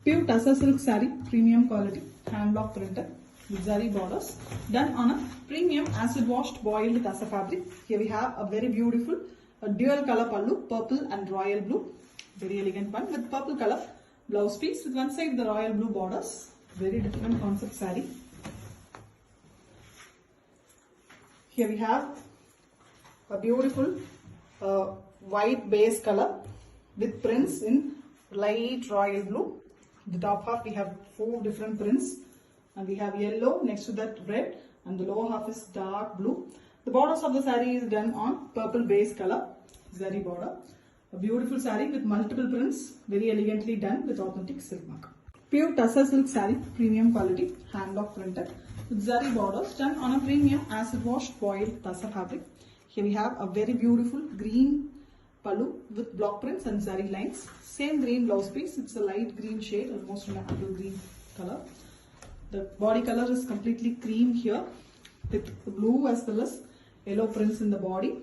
Pure Tussar silk saree, premium quality, hand block printed with zari borders, done on a premium acid washed boiled tussar fabric. Here we have a very beautiful dual color pallu, purple and royal blue, very elegant one with purple color blouse piece with one side the royal blue borders, very different concept saree. Here we have a beautiful white base color with prints in light royal blue. The top half we have 4 different prints and we have yellow, next to that red, and the lower half is dark blue. The borders of the saree is done on purple base color, zari border. A beautiful saree with multiple prints, very elegantly done with authentic silk mark. Pure Tussar silk saree, premium quality, hand block printed with zari borders, done on a premium acid washed boiled tussar fabric. Here we have a very beautiful green pallu with block prints and zari lines. Same green blouse piece, it's a light green shade, almost an apple green color. The body color is completely cream here with blue as well as yellow prints in the body.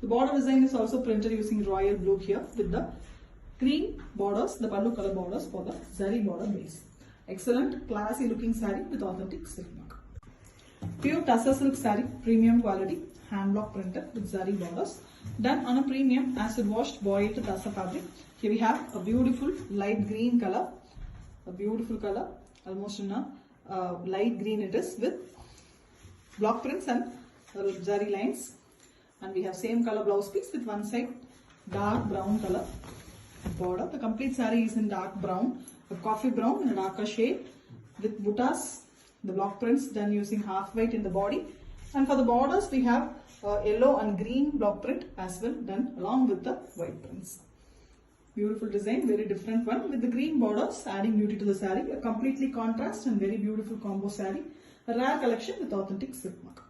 The border design is also printed using royal blue here with the green borders, the pallu color borders for the zari border base. Excellent classy looking saree with authentic silk mark. Pure Tussar silk saree, premium quality, hand block printed with zari borders, done on a premium acid washed boiled tussar fabric. Here we have a beautiful light green color, a beautiful color, almost in a light green it is with block prints and zari lines, and we have same color blouse piece with one side dark brown color border. The complete saree is in dark brown, a coffee brown in a darker shade with buttas, the block prints done using half white in the body, and for the borders we have yellow and green block print as well done along with the white prints. Beautiful design, very different one with the green borders adding beauty to the saree. A completely contrast and very beautiful combo saree. A rare collection with authentic silk mark.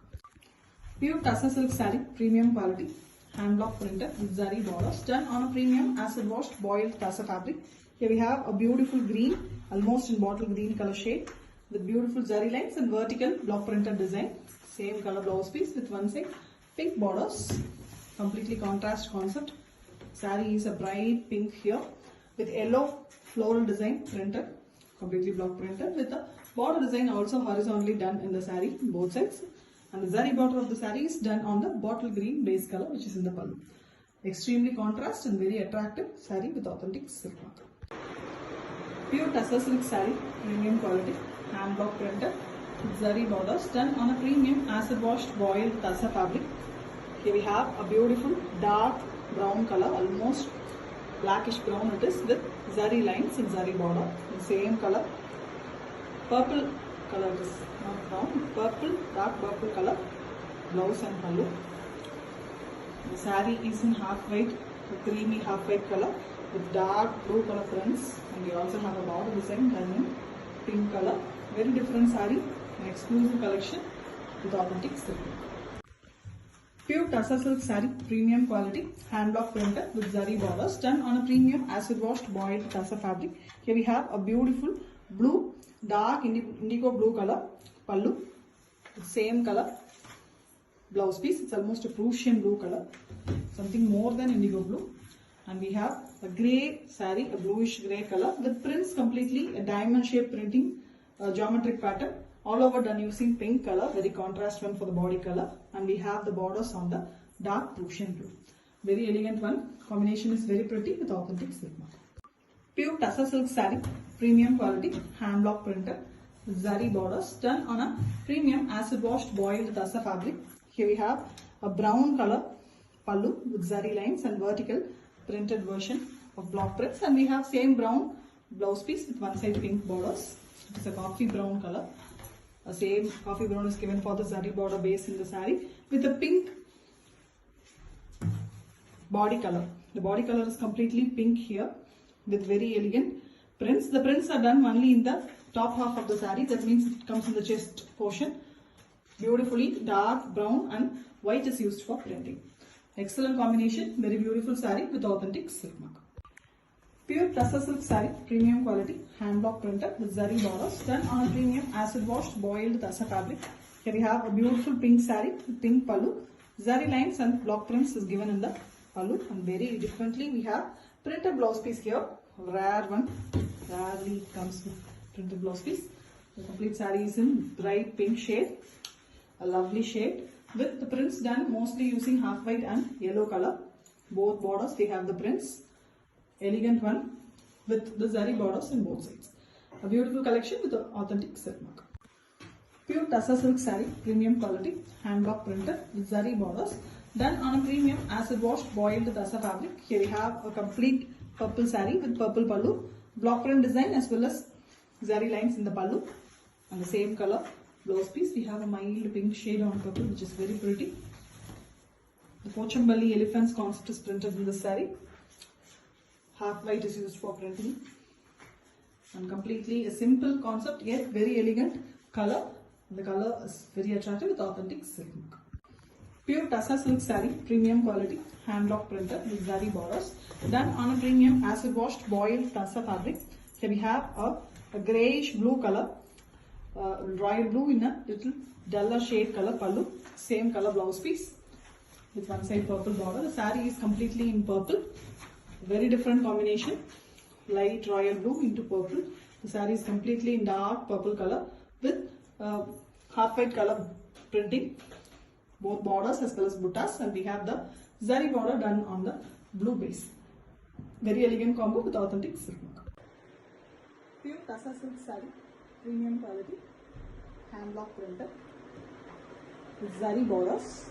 Pure Tussar silk saree, premium quality, hand block printed with zari borders, done on a premium acid washed boiled tussar fabric. Here we have a beautiful green, almost in bottle green color shade with beautiful zari lines and vertical block printed design. Same color blouse piece with one side pink borders, completely contrast concept. Saree is a bright pink here with yellow floral design printed, completely block printed with the border design also horizontally done in the saree both sides, and the zari border of the saree is done on the bottle green base color which is in the pallu. Extremely contrast and very attractive saree with authentic silk mark. Pure Tussar silk saree, premium quality, hand block printed with zari borders, done on a premium acid washed boiled tussar fabric. Here we have a beautiful dark brown color, almost blackish brown it is with zari lines and zari border. The same color, purple color it is, not brown, purple, dark purple color, blouse and pallu. The saree is in half white, a creamy half white color with dark blue color prints, and we also have a border design done in pink color. Very different saree, an exclusive collection with authentic silk. Pure Tussar silk saree, premium quality, hand block printed with zari borders, done on a premium acid washed boiled tussar fabric. Here we have a beautiful blue, dark indigo blue color pallu, same color blouse piece. It's almost a Prussian blue color, something more than indigo blue. And we have a grey saree, a bluish grey color with prints completely a diamond shape printing, geometric pattern, all over done using pink color, very contrast one for the body color, and we have the borders on the dark Prussian blue. Very elegant one, combination is very pretty with authentic silk mark. Pure Tussar silk saree, premium quality, hand block printed with zari borders, done on a premium acid washed boiled tussar fabric. Here we have a brown color pallu with zari lines and vertical printed version of block prints, and we have same brown blouse piece with one side pink borders. It's a coffee brown color. A same coffee brown is given for the zari border base in the saree with a pink body color. The body color is completely pink here with very elegant prints. The prints are done only in the top half of the saree, that means it comes in the chest portion. Beautifully dark brown and white is used for printing. Excellent combination, very beautiful saree with authentic silk mark. Pure Tussar silk saree, premium quality, hand block printed with zari borders, done on a premium acid washed boiled tussar fabric. Here we have a beautiful pink saree with pink pallu. Zari lines and block prints is given in the pallu, and very differently we have printed blouse piece here, rare one Rarely it comes with printed blouse piece. The complete saree is in bright pink shade, a lovely shade with the prints done mostly using half white and yellow color. Both borders we have the prints, elegant one with the zari borders in both sides. A beautiful collection with the authentic silk mark. Pure Tussar silk saree, premium quality, hand block printed with zari borders, done on a premium acid washed boiled Tussar fabric. Here we have a complete purple saree with purple pallu, block print design as well as zari lines in the pallu, and the same color blouse piece. We have a mild pink shade on purple which is very pretty. The Pochambali elephants concept is printed in the saree. Half white is used for printing, and completely a simple concept yet very elegant color. The color is very attractive with authentic silk mark. Pure Tussar silk saree, premium quality, hand block printed with zari borders, done on a premium acid washed boiled Tussar fabric. Here we have a greyish blue color, royal blue in a little duller shade color pallu, same color blouse piece with one side purple border. The saree is completely in purple, very different combination, light royal blue into purple. The saree is completely in dark purple color with half white color printing, both borders as well as buttas, and we have the zari border done on the blue base. Very elegant combo with authentic silk mark. Pure Tussar silk saree, premium quality, hand block printed with zari borders,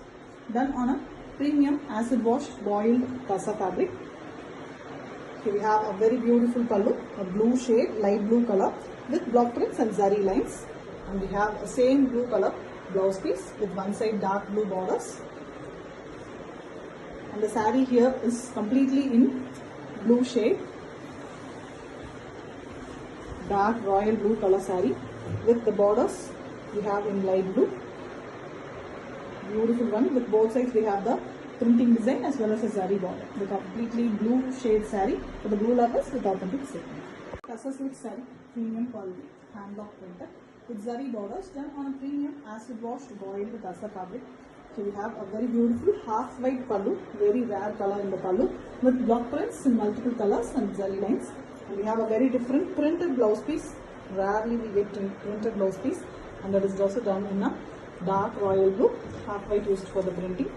done on a premium acid wash boiled Tussar fabric. Here we have a very beautiful pallu, a blue shade, light blue color with block prints and zari lines. And we have the same blue color blouse piece with one side dark blue borders. And the saree here is completely in blue shade, dark royal blue color saree with the borders we have in light blue. Beautiful one with both sides we have the printing design as well as a zari border. The completely blue shade saree for the blue lovers with authentic silk. Tussar silk saree, premium quality, hand block printed with zari borders, done on a premium acid washed boiled Tussar fabric. So we have a very beautiful half white pallu, very rare color in the pallu with block prints in multiple colors and zari lines. And we have a very different printed blouse piece. Rarely we get printed blouse piece, and that is also done in a dark royal blue, half white used for the printing.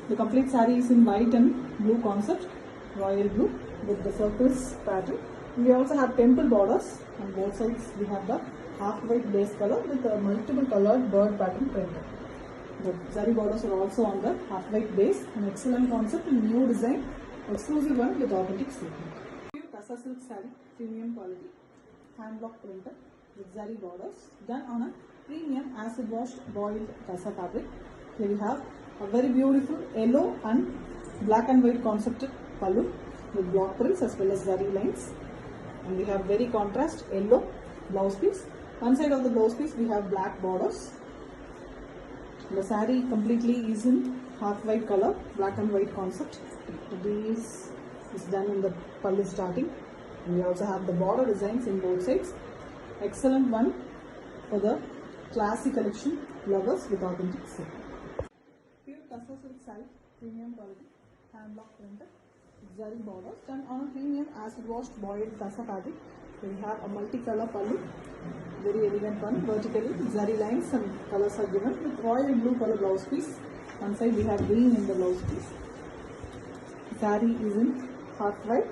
The complete saree is in white and blue concept, royal blue with the circles pattern. We also have temple borders on both sides. We have the half white base color with a multiple colored bird pattern printed. The zari borders are also on the half white base. An excellent concept and new design, exclusive one with authentic silk. Pure Tussar silk saree, premium quality, hand block printed with zari borders, done on a premium acid washed boiled Tussar fabric. Here we have a very beautiful yellow and black and white concepted pallu with block prints as well as zari lines. And we have very contrast yellow blouse piece. One side of the blouse piece we have black borders. The saree completely is in half white color, black and white concept. The base is done in the pallu starting. And we also have the border designs in both sides. Excellent one for the classic collection lovers with authentic silk. Pure Tussar silk saree, premium quality, hand block printed, zari borders, done on a premium acid washed boiled Tussar fabric. We have a multicolor pallu, very elegant one, vertically zari lines and colors are given with royal blue color blouse piece. One side we have green in the blouse piece. Saree is in half white,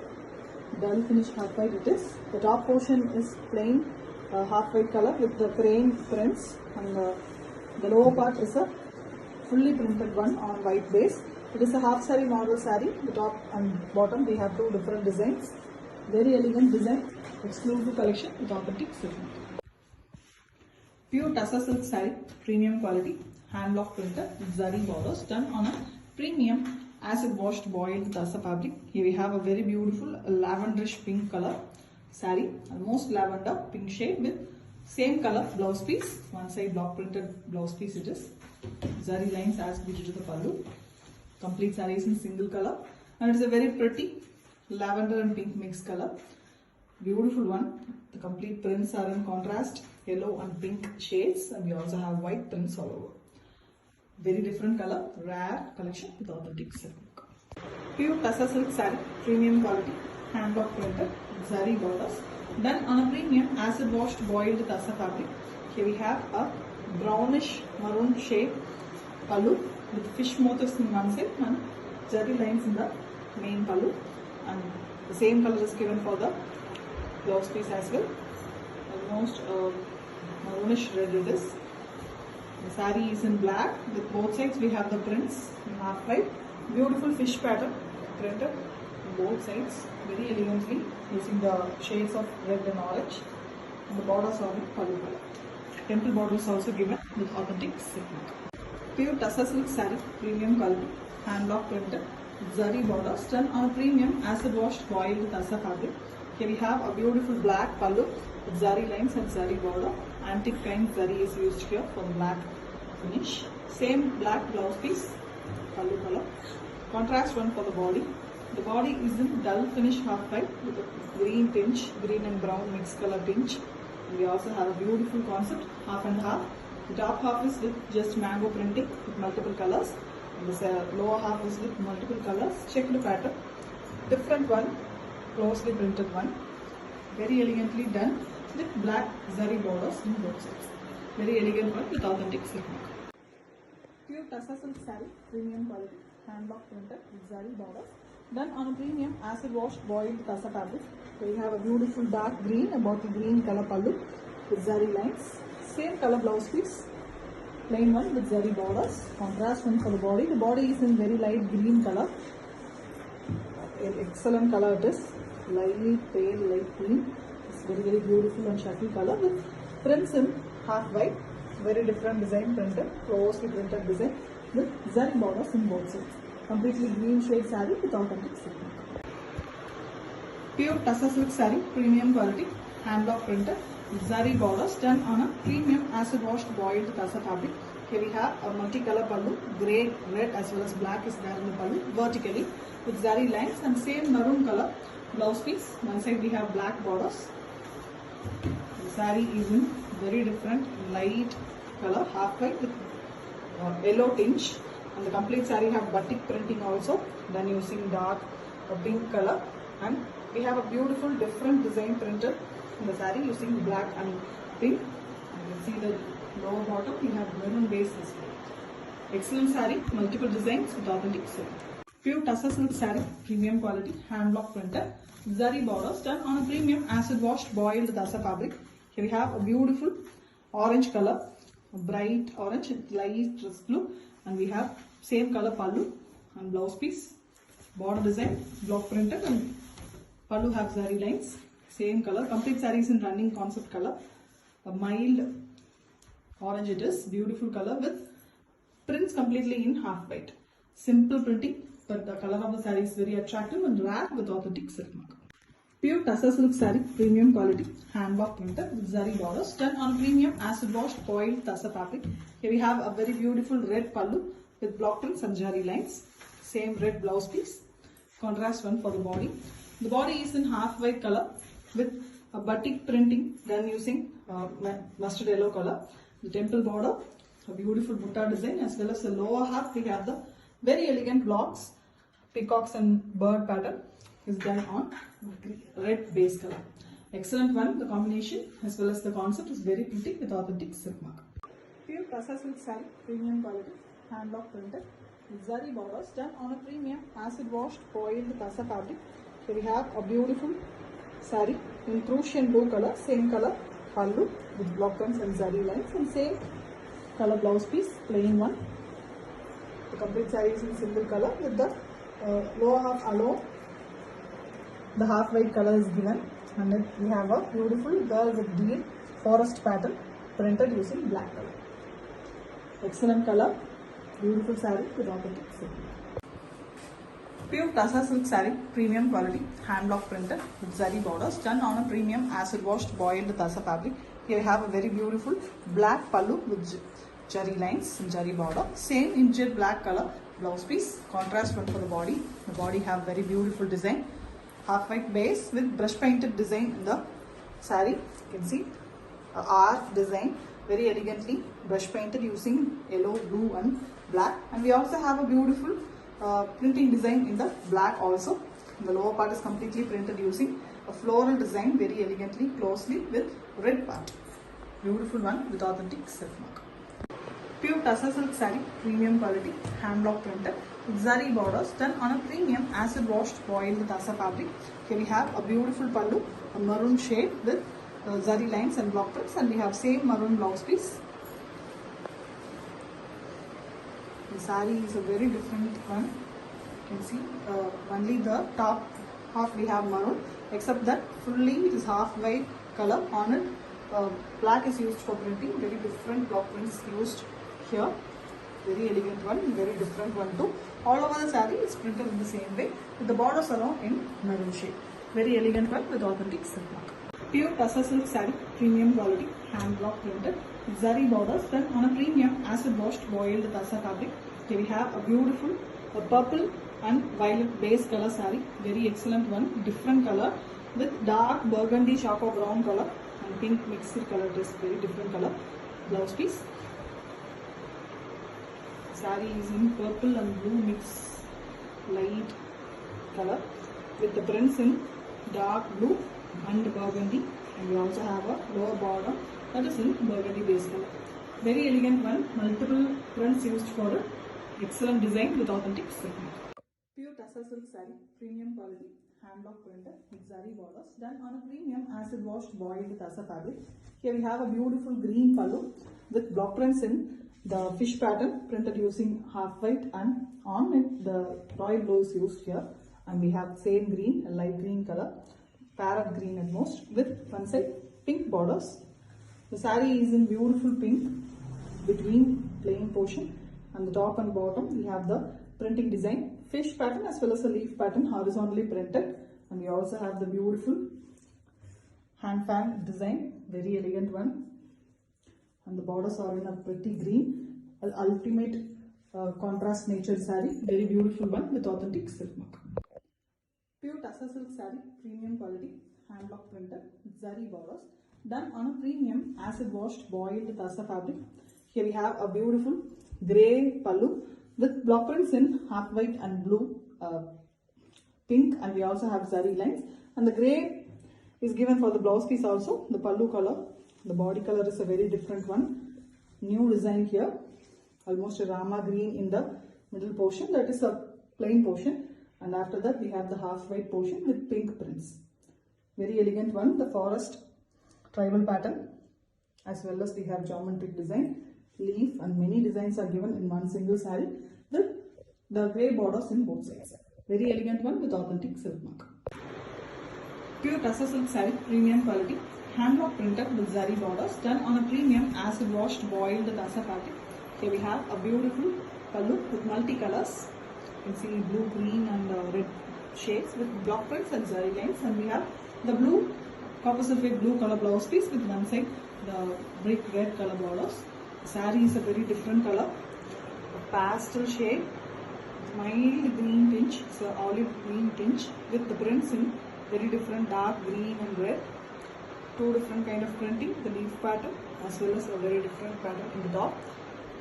dull finish half white it is. The top portion is plain half white color with the crane prints, and the lower part is a fully printed one on white base. It is a half saree model saree. The top and bottom we have two different designs. Very elegant design, exclusive collection with authentic silk. Pure Tussar silk saree, premium quality, hand block printed with zari borders, done on a premium acid washed boiled Tussar fabric. Here we have a very beautiful lavenderish pink color saree, almost lavender pink shade with same color blouse piece. One side block printed blouse piece it is. Zari lines as we did to the pallu. Complete saree is in single color, and it is a very pretty lavender and pink mixed color. Beautiful one. The complete prints are in contrast, yellow and pink shades, and we also have white prints all over. Very different color, rare collection with authentic silk. Pure Tussar silk saree, premium quality, hand block printed, zari borders, Done on a premium acid washed boiled tassa fabric. Here we have a brownish maroon shade pallu with fish motifs in one side and zari lines in the main pallu, and the same color is given for the blouse piece as well. Almost maroonish red it is. The saree is in black. With both sides we have the prints in half white. Beautiful fish pattern printed on both sides very elegantly using the shades of red and orange. And the borders are in pallu color. Temple border is also given with authentic silk work. Pure Tassa silk saree, premium quality, hand block printed, zari borders done on a premium acid washed boiled Tassa fabric. Here we have a beautiful black pallu with zari lines and zari border. Antique kind zari is used here for the black finish. Same black blouse piece, pallu color. Contrast one for the body. The body is in dull finish half white with a green tinge, green and brown mixed color tinge. We also have a beautiful concept, half and half. The top half is with just mango printing with multiple colors. And the lower half is with multiple colors, checked pattern. Different one, closely printed one. Very elegantly done with black zari borders in both sides. Very elegant one with authentic silk work. Pure Tassa silk saree, premium quality, hand block printed with zari borders. Done on a premium acid washed boiled Tassa fabric. So we have a beautiful dark green, a bottle green color pallu with zari lines. Same color blouse piece, plain one with zari borders. Contrast one for the body. The body is in very light green color. Excellent color it is. Light pale light green. It's very beautiful and shuttle color with prints in half white. Very different design printed, closely printed design with zari borders in both sides. Completely green shade saree with authentic silk work. Pure Tassa silk saree, premium quality, hand block printed, zari borders done on a premium acid washed boiled Tassa fabric. Here we have a multicolor pallu, grey, red as well as black is there in the pallu vertically with zari lines and same maroon color blouse piece. One side we have black borders. The saree is in very different light color, half white with yellow tinge. And the complete saree have batik printing also done using dark pink color, and we have a beautiful different design printed in the saree using black and pink. You can see the lower bottom we have maroon base as well. Excellent saree, multiple designs with authentic silk. Pure Tassa silk saree, premium quality, hand block printed, zari borders done on a premium acid washed boiled Tassa fabric. Here we have a beautiful orange color, a bright orange with light blue. And we have same color pallu and blouse piece, border design, block printed, and pallu have zari lines, same color. Complete saree is in running concept color, a mild orange it is, beautiful color with prints completely in half white. Simple printing, but the color of the saree is very attractive and rare with authentic silk mark. Pure Tassa silk saree, premium quality, hand block printed with zari borders done on a premium acid washed boiled Tassa fabric. Here we have a very beautiful red pallu with block prints and zari lines. Same red blouse piece. Contrast one for the body. The body is in half white color with a batik printing done using mustard yellow color. The temple border, a beautiful butta design, as well as the lower half we have the very elegant blocks, peacocks and bird pattern is done on red base color. Excellent one, the combination as well as the concept is very pretty with authentic silk mark. Pure Tassa silk saree, premium quality, hand block printed, zari borders done on a premium acid washed boiled Tassa fabric. Here we have a beautiful saree in Prussian blue color, same color pallu with block prints and zari lines, and same color blouse piece, plain one. The complete saree is in single color with the lower half alone. The half white color is given, and then we have a beautiful girl with deer forest pattern printed using black color. Excellent color, beautiful saree with authentic silk. Pure Tassa silk saree, premium quality, hand block printed with zari borders done on a premium acid washed boiled Tassa fabric. Here we have a very beautiful black pallu with zari lines and zari border. Same injured black color blouse piece. Contrast one for the body. The body have very beautiful design. Half white base with brush painted design in the saree. You can see art design very elegantly brush painted using yellow, blue and black. And we also have a beautiful printing design in the black also. The lower part is completely printed using a floral design very elegantly closely with red part. Beautiful one with authentic self mark. Pure Tussar silk saree, premium quality, hand block printed with zari borders done on a premium acid washed boiled Tussar fabric. Here we have a beautiful pallu, a maroon shade with zari lines and block prints, and we have same maroon blouse piece. The saree is a very different one. You can see only the top half we have maroon, except that fully it is half white color on it. Black is used for printing. Very different block prints used here. Very elegant one, very different one too. All over the saree is printed in the same way with the borders along in maroon shade. Very elegant one with authentic silk mark. Pure Tussar silk saree, premium quality, hand block printed with zari borders done on a premium acid washed boiled Tussar fabric. Here we have a beautiful purple and violet base color saree. Very excellent one, different color with dark burgundy choco brown color and pink mixed color. It is very different color. Blouse piece. Saree is in purple and blue mix light color with the prints in dark blue and burgundy, and we also have a lower border that is in burgundy base color. Very elegant one, multiple prints used for it. Excellent design with authentic silk. Pure Tussar silk saree, premium quality, hand block printed with zari borders done on a premium acid washed boiled Tussar fabric. Here we have a beautiful green pallu with block prints in the fish pattern printed using half white, and on it the royal blue is used here, and we have same green, a light green color, parrot green at most, with one side pink borders. The saree is in beautiful pink between plain portion, and the top and bottom we have the printing design, fish pattern as well as a leaf pattern horizontally printed, and we also have the beautiful hand fan design, very elegant one. And the borders are in a pretty green, ultimate contrast nature saree, very beautiful one with authentic silk mark. Pure Tussar silk saree, premium quality, hand block printed with zari borders done on a premium acid washed boiled Tussar fabric. Here we have a beautiful grey pallu with block prints in half white and blue, pink, and we also have zari lines, and the grey is given for the blouse piece also. The pallu color, the body color is a very different one. New design here, almost a rama green in the middle portion, that is a plain portion, and after that we have the half white portion with pink prints. Very elegant one, the forest tribal pattern, as well as we have geometric design, leaf, and many designs are given in one single saree with the grey borders in both sides. Very elegant one with authentic silk mark. Pure Tussar silk saree, premium quality, hand block printed with zari borders done on a premium acid washed boiled Tussar fabric. Here we have a beautiful pallu with multicolors. You can see blue, green and red shades with block prints and zari lines, and we have the blue, copper sulphate blue color blouse piece with one side the brick red color borders. The saree is a very different color, a pastel shade, mild green tinge, so olive green tinge with the prints in very different dark green and red. Two different kind of printing, the leaf pattern as well as a very different pattern in the top.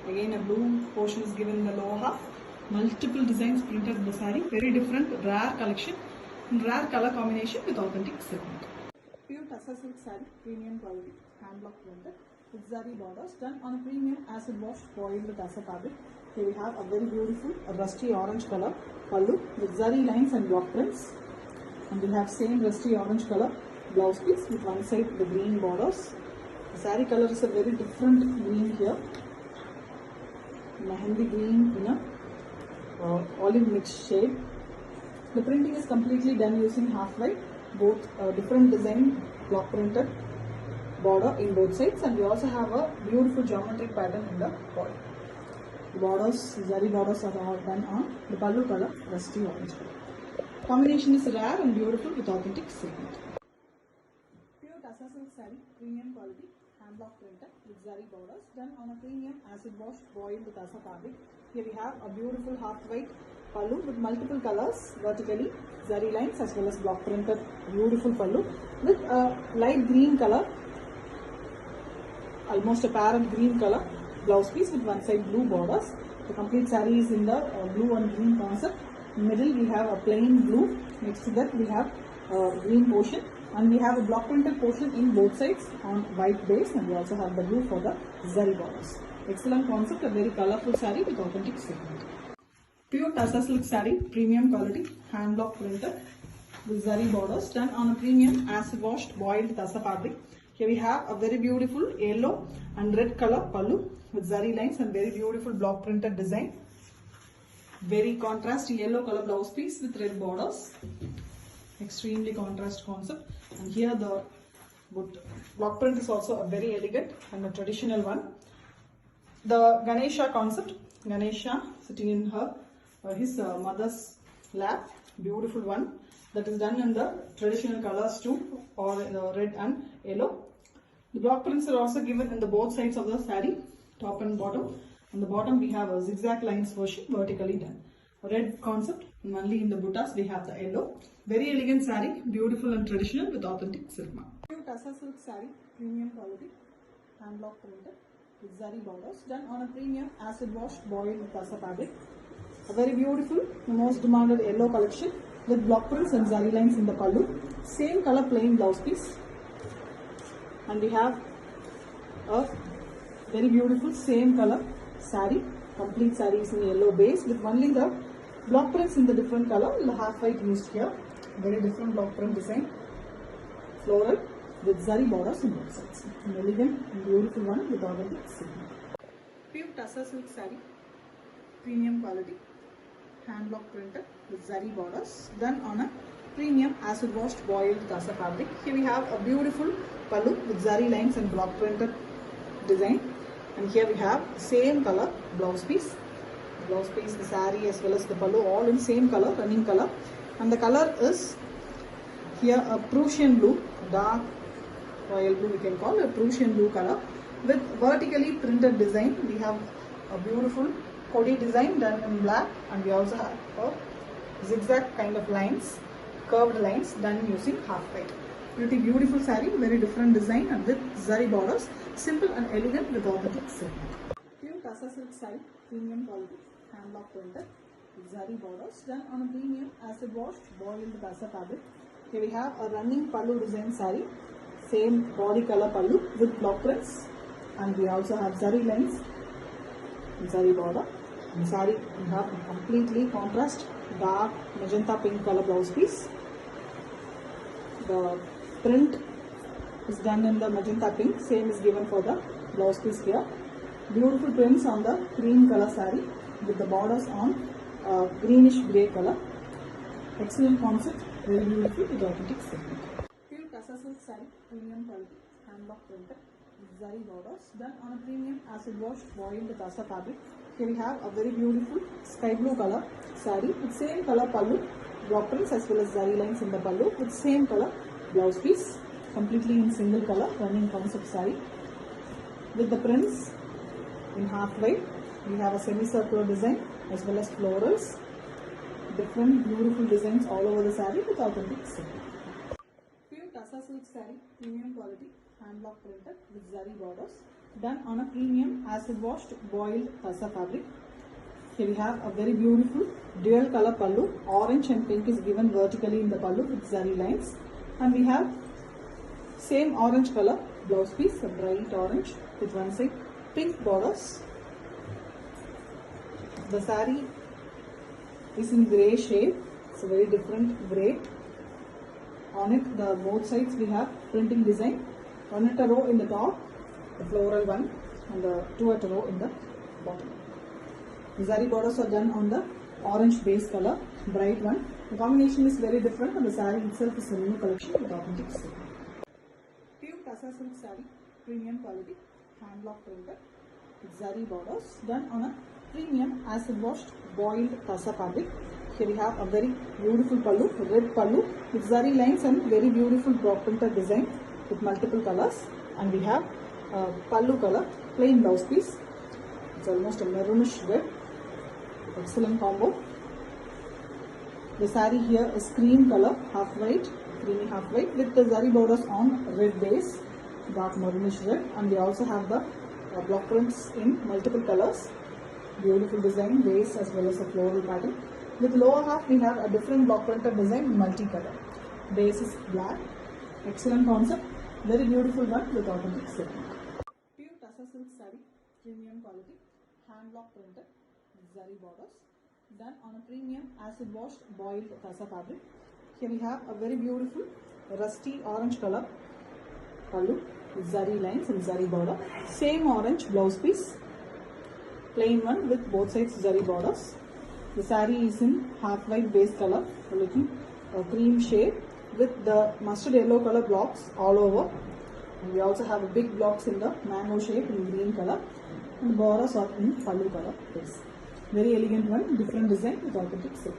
Again a blue portion is given in the lower half. Multiple designs printed in the saree, very different, rare collection, rare color combination with authentic silk. Pure Tussar silk saree, premium quality, hand block printed with zari borders done on a premium acid washed boiled Tussar fabric. Here we have a very beautiful rusty orange color pallu with zari lines and block prints, and we have same rusty orange color blouse piece with one side the green borders. The saree color is a very different green here, mehendi green in a olive mixed shade. The printing is completely done using half white, both different design block printed border in both sides, and we also have a beautiful geometric pattern in the body. The borders, zari borders are all done on the pallu color, rusty orange color. Combination is rare and beautiful with authentic silk. Pure Tussar silk saree, premium quality, hand block printed with zari borders done on a premium acid wash boiled Tussar fabric. Here we have a beautiful half white pallu with multiple colors vertically, zari lines as well as block printed beautiful pallu with a light green color, almost a parrot green color blouse piece with one side blue borders. The complete saree is in the blue and green concept. In the middle we have a plain blue, next to that we have green portion And we have a block printed portion in both sides on white base, and we also have the blue for the zari borders. Excellent concept, a very colorful saree with authentic segment. Pure Tassa silk saree, premium quality, hand block printed with zari borders, done on a premium acid washed boiled Tassa fabric. Here we have a very beautiful yellow and red color pallu with zari lines and very beautiful block printed design. Very contrast yellow color blouse piece with red borders. Extremely contrast concept. And here the block print is also a very elegant and a traditional one. The Ganesha concept, Ganesha sitting in his mother's lap, beautiful one, that is done in the traditional colors too, or in the red and yellow. The block prints are also given in the both sides of the saree, top and bottom. On the bottom we have a zigzag lines version vertically done. Red concept, and only in the buttas we have the yellow. Very elegant saree, beautiful and traditional with authentic silk mark. Tassa silk saree, premium quality, hand block printed with zari borders, done on a premium acid washed boiled Tassa fabric. A very beautiful, the most demanded yellow collection with block prints and zari lines in the pallu. Same color plain blouse piece. And we have a very beautiful same color saree. Complete saree is in yellow base with only the block prints in the different color, the half white used here. Very different block print design. Floral with zari borders on both sides. An elegant and beautiful one with authentic silk. Pure Tassa silk saree, premium quality, hand block printed with zari borders, done on a premium acid washed boiled Tassa fabric. Here we have a beautiful pallu with zari lines and block printed design. And here we have same color blouse piece. Blouse piece, the saree as well as the pallu, all in same color, running color. And the color is here a Prussian blue, dark royal blue we can call, a Prussian blue color with vertically printed design. We have a beautiful Kodi design done in black, and we also have a zigzag kind of lines, curved lines done using half white. Pretty beautiful saree, very different design and with zari borders, simple and elegant with authentic silk. Pure Tassa silk saree, premium quality, hand block printed with zari borders, done on a premium acid washed boiled Tassa fabric. Here we have a running pallu design saree, same body color pallu with block prints, and we also have zari lines, zari border. In saree we have a completely contrast dark magenta pink color blouse piece. The print is done in the magenta pink, same is given for the blouse piece here. Beautiful prints on the cream color saree with the borders on greenish grey color. Excellent concept, very beautiful with authentic segment. Pure Tassa silk saree, premium quality, hand block printed with zari borders, done on a premium acid washed boiled Tassa fabric. Here we have a very beautiful sky blue color saree with same color pallu, block prints as well as zari lines in the pallu with same color blouse piece, completely in single color, running concept saree with the prints in half white. We have a semicircular design as well as florals, different beautiful designs all over the saree with authentic silk. Pure Tassa silk saree, premium quality, hand block printed with zari borders, done on a premium acid washed boiled Tassa fabric. Here we have a very beautiful dual color pallu, orange and pink is given vertically in the pallu with zari lines, and we have same orange color blouse piece, a bright orange with one side pink borders. The saree is in grey shade, it's a very different grey. On it, the both sides we have printing design, one at a row in the top, the floral one, and the two at a row in the bottom. The zari borders are done on the orange base color, bright one. The combination is very different, and the saree itself is a new collection with authentic silk. Pure Tassa silk saree, premium quality, hand block printed with zari borders, done on a premium acid washed boiled Tassa fabric. Here we have a very beautiful pallu, red pallu with zari lines and very beautiful block printed design with multiple colors, and we have pallu color plain blouse piece. It's almost a maroonish red. Excellent combo. The saree here is cream color, half white, creamy half white with the zari borders on red base, dark maroonish red, and we also have the block prints in multiple colors. Beautiful design, base as well as a floral pattern. With lower half we have a different block printed design, multicolor. Base is black Excellent concept. Very beautiful one with authentic silk. Pure Tussar silk saree, premium quality, hand block printed, zari borders, done on a premium acid washed boiled Tussar fabric. Here we have a very beautiful rusty orange color pallu, zari lines and zari border. Same orange blouse piece, plain one with both sides zari borders. The saree is in half white base color, looking a cream shade with the mustard yellow color blocks all over. And we also have a big blocks in the mango shape in green color, and the borders are in pallu color base. Very elegant one, different design with authentic silk.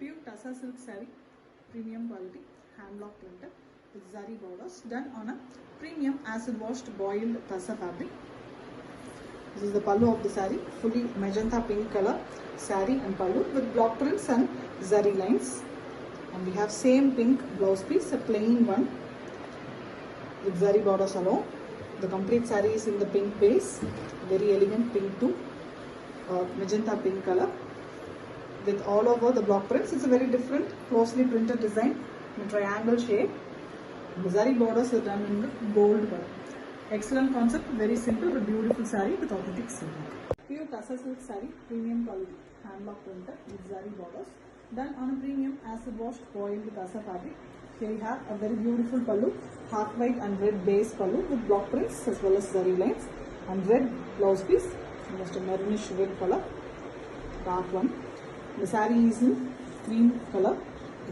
Pure Tussar silk saree, premium quality, hand block printed with zari borders, done on a premium acid washed boiled Tussar fabric. This is the pallu of the saree, fully magenta pink color saree and pallu with block prints and zari lines. And we have same pink blouse piece, a plain one with zari borders alone. The complete saree is in the pink base, very elegant pink too, magenta pink color with all over the block prints. It's a very different, closely printed design in a triangle shape. The zari borders are done in the gold color. Excellent concept, very simple but beautiful saree with authentic silk. Pure Tussar silk saree, premium quality, hand block printed with zari borders, done on a premium acid washed boiled Tussar fabric. Here we have a very beautiful pallu, half white and red base pallu with block prints as well as zari lines, and red blouse piece, almost a maroonish red color, dark one. The saree is in cream color,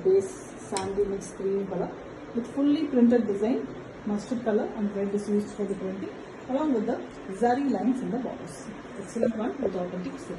base sandy mixed cream color with fully printed design. Mustard color and red is used for the printing, along with the zari lines in the borders. Excellent one with authentic silk.